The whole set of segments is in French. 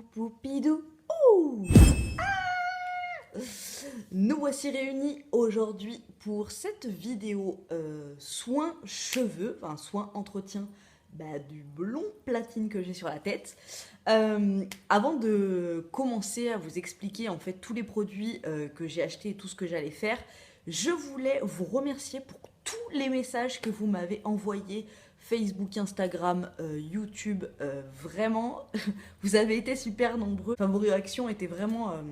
Poupidou. Ouh. Nous voici réunis aujourd'hui pour cette vidéo soin cheveux, enfin soin entretien du blond platine que j'ai sur la tête. Avant de commencer à vous expliquer en fait tous les produits que j'ai achetés et tout ce que j'allais faire, je voulais vous remercier pour tous les messages que vous m'avez envoyés. Facebook, Instagram, YouTube, vraiment, vous avez été super nombreux. Enfin, vos réactions étaient vraiment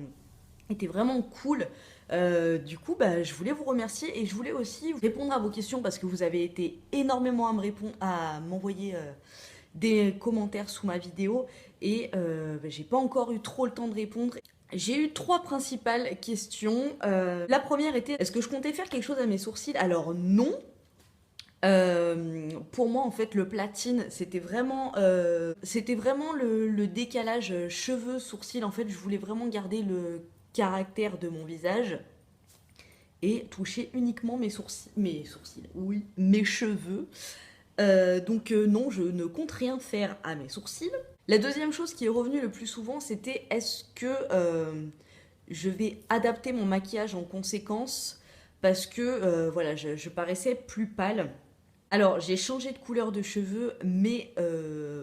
cool. Du coup, je voulais vous remercier et je voulais aussi répondre à vos questions parce que vous avez été énormément à m'envoyer des commentaires sous ma vidéo et j'ai pas encore eu trop le temps de répondre. J'ai eu trois principales questions. La première était, est-ce que je comptais faire quelque chose à mes sourcils? Alors non. Pour moi, en fait, le platine, c'était vraiment le décalage cheveux, sourcils. En fait, je voulais vraiment garder le caractère de mon visage et toucher uniquement oui, mes cheveux. Donc non, je ne compte rien faire à mes sourcils. La deuxième chose qui est revenue le plus souvent, c'était est-ce que je vais adapter mon maquillage en conséquence parce que voilà, je paraissais plus pâle. Alors, j'ai changé de couleur de cheveux, mais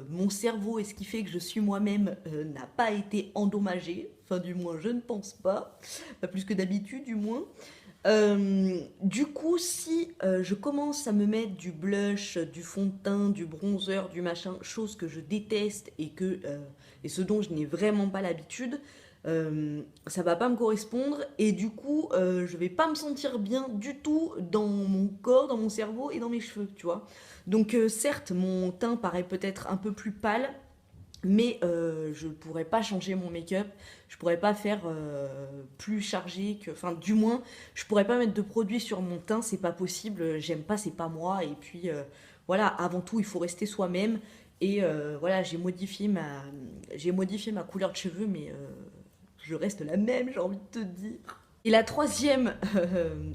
mon cerveau et ce qui fait que je suis moi-même n'a pas été endommagé. Enfin, du moins, je ne pense pas. Pas plus que d'habitude, du moins. Du coup, si je commence à me mettre du blush, du fond de teint, du bronzer, du machin, chose que je déteste et ce dont je n'ai vraiment pas l'habitude, ça va pas me correspondre et du coup je vais pas me sentir bien du tout dans mon corps, dans mon cerveau et dans mes cheveux, tu vois. Donc certes mon teint paraît peut-être un peu plus pâle, mais je pourrais pas changer mon make-up, je pourrais pas faire plus chargé que, enfin du moins je pourrais pas mettre de produits sur mon teint, c'est pas possible, j'aime pas, c'est pas moi et puis voilà, avant tout il faut rester soi-même et voilà, j'ai modifié ma couleur de cheveux mais je reste la même, j'ai envie de te dire. Et la troisième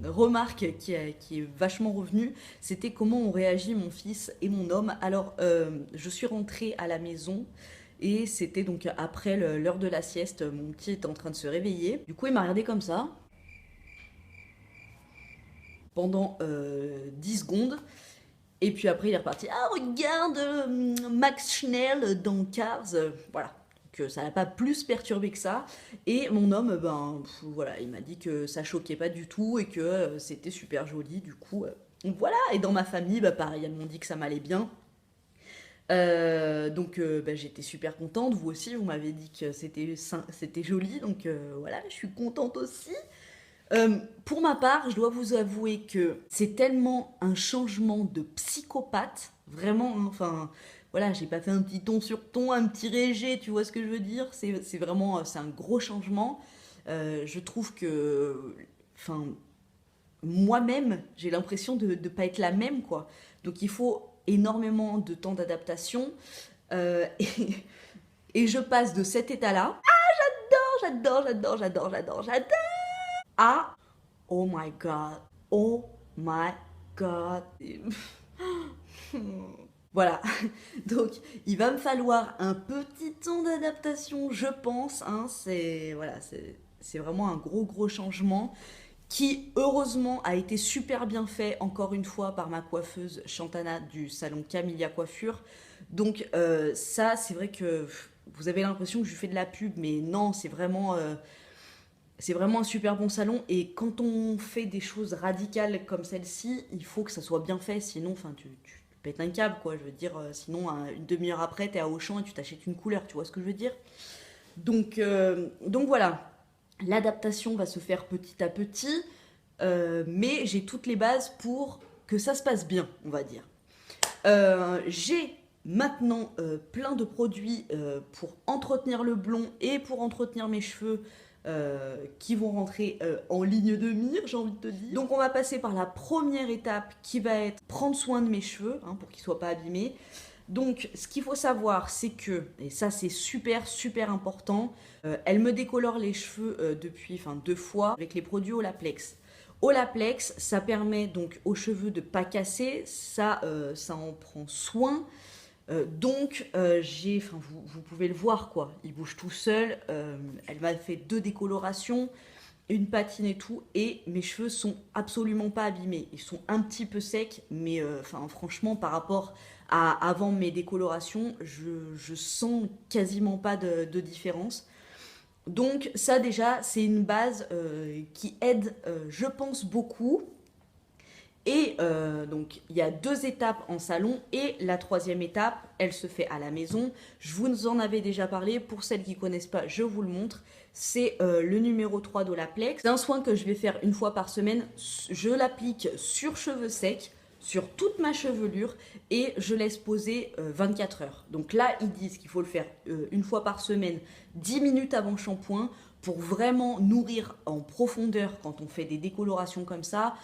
remarque qui est vachement revenue, c'était comment ont réagi mon fils et mon homme. Alors, je suis rentrée à la maison et c'était donc après l'heure de la sieste, mon petit était en train de se réveiller. Du coup, il m'a regardé comme ça pendant 10 secondes. Et puis après, il est reparti. Ah, regarde Max Schnell dans Cars. Voilà. Que ça n'a pas plus perturbé que ça. Et mon homme, voilà, il m'a dit que ça choquait pas du tout et que c'était super joli. Du coup, voilà. Et dans ma famille, pareil, elles m'ont dit que ça m'allait bien. Donc j'étais super contente. Vous aussi, vous m'avez dit que c'était joli. Donc voilà, je suis contente aussi. Pour ma part, je dois vous avouer que c'est tellement un changement de psychopathe, vraiment, hein, enfin, voilà, j'ai pas fait un petit ton sur ton, un petit régé, tu vois ce que je veux dire, c'est vraiment, c'est un gros changement. Je trouve que, enfin, moi-même, j'ai l'impression de ne pas être la même, quoi. Donc il faut énormément de temps d'adaptation. Et, et je passe de cet état-là, j'adore, à oh my god, oh my god. Voilà, donc il va me falloir un petit temps d'adaptation, je pense. Hein. C'est vraiment un gros changement qui heureusement a été super bien fait encore une fois par ma coiffeuse Chantana du salon Camilla Coiffure. Donc ça, c'est vrai que vous avez l'impression que je lui fais de la pub, mais non, c'est vraiment un super bon salon et quand on fait des choses radicales comme celle-ci, il faut que ça soit bien fait, sinon tu pètes un câble quoi, je veux dire, sinon une demi-heure après t'es à Auchan et tu t'achètes une couleur, tu vois ce que je veux dire. Donc voilà, l'adaptation va se faire petit à petit, mais j'ai toutes les bases pour que ça se passe bien, on va dire. J'ai maintenant plein de produits pour entretenir le blond et pour entretenir mes cheveux qui vont rentrer en ligne de mire, j'ai envie de te dire. Donc on va passer par la première étape qui va être prendre soin de mes cheveux hein, pour qu'ils ne soient pas abîmés. Donc ce qu'il faut savoir c'est que, et ça c'est super important, elle me décolore les cheveux depuis 2 fois avec les produits Olaplex. Olaplex, ça permet donc aux cheveux de ne pas casser, ça en prend soin. Vous pouvez le voir quoi, il bouge tout seul. Elle m'a fait 2 décolorations, une patine et tout, et mes cheveux sont absolument pas abîmés. Ils sont un petit peu secs, mais franchement, par rapport à avant mes décolorations, je sens quasiment pas de différence. Donc ça déjà, c'est une base qui aide, je pense, beaucoup. Et donc, il y a 2 étapes en salon et la 3e étape, elle se fait à la maison. Je vous en avais déjà parlé. Pour celles qui ne connaissent pas, je vous le montre. C'est le numéro 3 d'Olaplex. C'est un soin que je vais faire une fois par semaine. Je l'applique sur cheveux secs, sur toute ma chevelure et je laisse poser 24 heures. Donc là, ils disent qu'il faut le faire une fois par semaine, 10 minutes avant le shampoing pour vraiment nourrir en profondeur quand on fait des décolorations comme ça.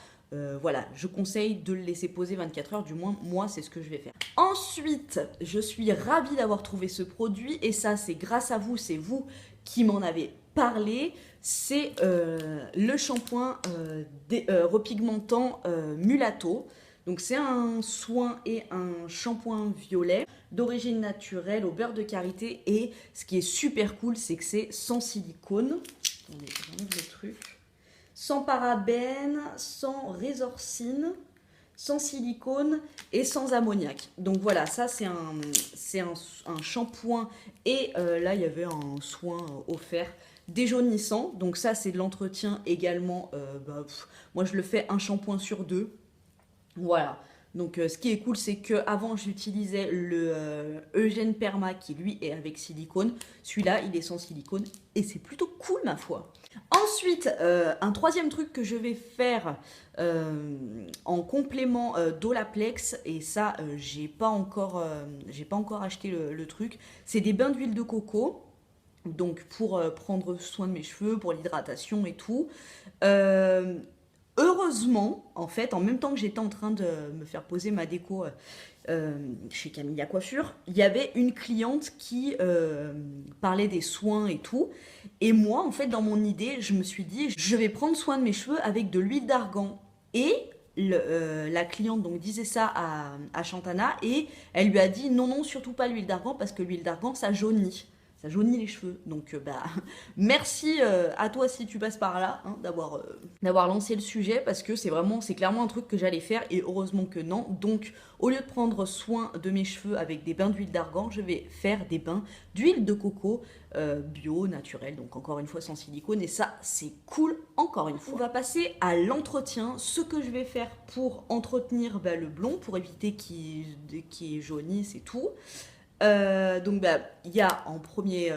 Voilà, je conseille de le laisser poser 24 heures, du moins moi c'est ce que je vais faire. Ensuite, je suis ravie d'avoir trouvé ce produit et ça c'est grâce à vous, c'est vous qui m'en avez parlé. C'est le shampoing repigmentant Mulatto. Donc c'est un soin et un shampoing violet d'origine naturelle au beurre de karité et ce qui est super cool c'est que c'est sans silicone. Attendez, j'enlève le truc. Sans parabènes, sans résorcine, sans silicone et sans ammoniac. Donc voilà, ça c'est un shampoing et là il y avait un soin offert déjaunissant. Donc ça c'est de l'entretien également. Moi je le fais un shampoing sur 2. Voilà. Donc ce qui est cool c'est que avant j'utilisais le Eugène Perma qui lui est avec silicone. Celui-là il est sans silicone et c'est plutôt cool ma foi. Ensuite, un 3e truc que je vais faire en complément d'Olaplex, et ça, j'ai pas encore acheté le truc, c'est des bains d'huile de coco, donc pour prendre soin de mes cheveux, pour l'hydratation et tout. Heureusement, en fait, en même temps que j'étais en train de me faire poser ma déco chez Camilla Coiffure, il y avait une cliente qui parlait des soins et tout. Et moi, en fait, dans mon idée, je me suis dit, je vais prendre soin de mes cheveux avec de l'huile d'argan. Et la cliente donc disait ça à Chantana et elle lui a dit non, non, surtout pas l'huile d'argan parce que l'huile d'argan, ça jaunit. Ça jaunit les cheveux. Donc, merci à toi si tu passes par là, hein, d'avoir lancé le sujet parce que c'est clairement un truc que j'allais faire et heureusement que non. Donc, au lieu de prendre soin de mes cheveux avec des bains d'huile d'argan, je vais faire des bains d'huile de coco bio, naturel, donc encore une fois sans silicone. Et ça, c'est cool, encore une fois. On va passer à l'entretien. Ce que je vais faire pour entretenir le blond, pour éviter qu'il jaunisse et tout. Donc il y a en premier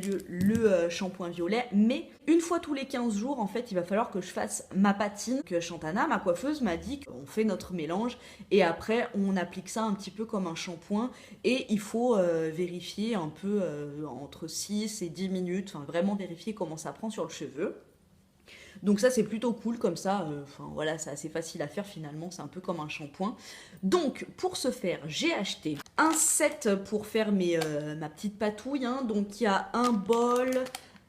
lieu le shampoing violet, mais une fois tous les 15 jours en fait il va falloir que je fasse ma patine. Que Chantana, ma coiffeuse, m'a dit qu'on fait notre mélange et après on applique ça un petit peu comme un shampoing et il faut vérifier un peu entre 6 et 10 minutes, enfin vraiment vérifier comment ça prend sur le cheveu. Donc ça c'est plutôt cool comme ça, voilà, c'est assez facile à faire finalement, c'est un peu comme un shampoing. Donc pour ce faire, j'ai acheté un set pour faire ma petite patouille, hein. Donc il y a un bol,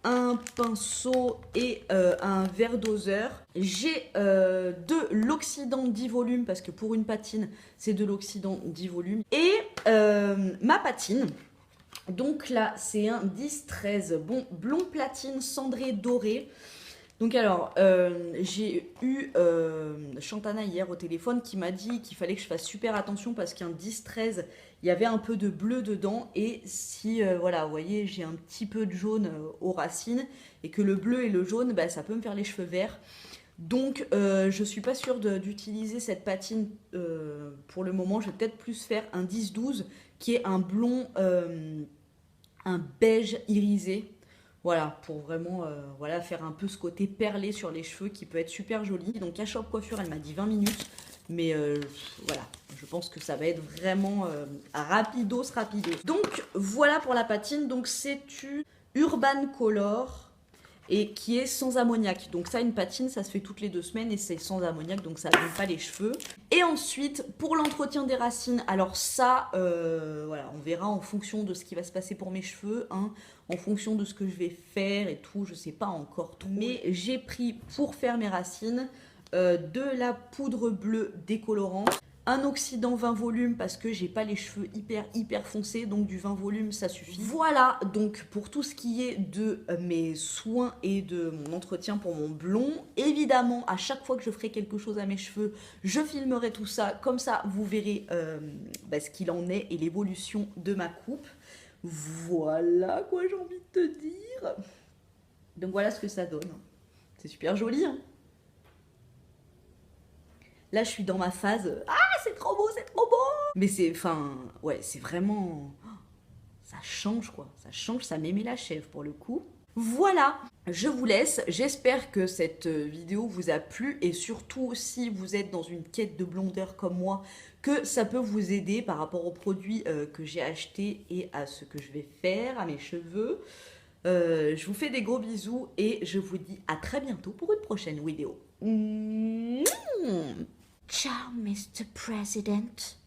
un pinceau et un verre doseur. J'ai de l'oxydant 10 volumes parce que pour une patine c'est de l'oxydant 10 volumes. Et ma patine. Donc là c'est un 10-13 blond platine cendré doré. Donc alors, j'ai eu Chantana hier au téléphone qui m'a dit qu'il fallait que je fasse super attention parce qu'un 10-13, il y avait un peu de bleu dedans et si, voilà, vous voyez, j'ai un petit peu de jaune aux racines et que le bleu et le jaune, ça peut me faire les cheveux verts. Donc, je suis pas sûre d'utiliser cette patine pour le moment. Je vais peut-être plus faire un 10-12 qui est un blond, un beige irisé. Voilà, pour vraiment faire un peu ce côté perlé sur les cheveux qui peut être super joli. Donc à Shop Coiffure, elle m'a dit 20 minutes. Mais voilà, je pense que ça va être vraiment rapidos. Donc voilà pour la patine. Donc c'est une Urban Color et qui est sans ammoniac. Donc ça, une patine, ça se fait toutes les 2 semaines et c'est sans ammoniac, donc ça n'abîme pas les cheveux. Et ensuite, pour l'entretien des racines, alors ça, voilà, on verra en fonction de ce qui va se passer pour mes cheveux, hein, en fonction de ce que je vais faire et tout, je sais pas encore tout. Mais j'ai pris pour faire mes racines de la poudre bleue décolorante. un oxydant 20 volumes parce que j'ai pas les cheveux hyper foncés, donc du 20 volumes ça suffit. Voilà donc pour tout ce qui est de mes soins et de mon entretien pour mon blond. Évidemment à chaque fois que je ferai quelque chose à mes cheveux, je filmerai tout ça, comme ça vous verrez ce qu'il en est et l'évolution de ma coupe. Voilà quoi j'ai envie de te dire. Donc voilà ce que ça donne. C'est super joli hein. Là, je suis dans ma phase. Ah, c'est trop beau, c'est trop beau! Mais c'est. Enfin, ouais, c'est vraiment. Ça change, quoi. Ça change, ça m'émet la chèvre pour le coup. Voilà, je vous laisse. J'espère que cette vidéo vous a plu et surtout si vous êtes dans une quête de blondeur comme moi, que ça peut vous aider par rapport aux produits que j'ai achetés et à ce que je vais faire à mes cheveux. Je vous fais des gros bisous et je vous dis à très bientôt pour une prochaine vidéo. Ciao, Mr. President.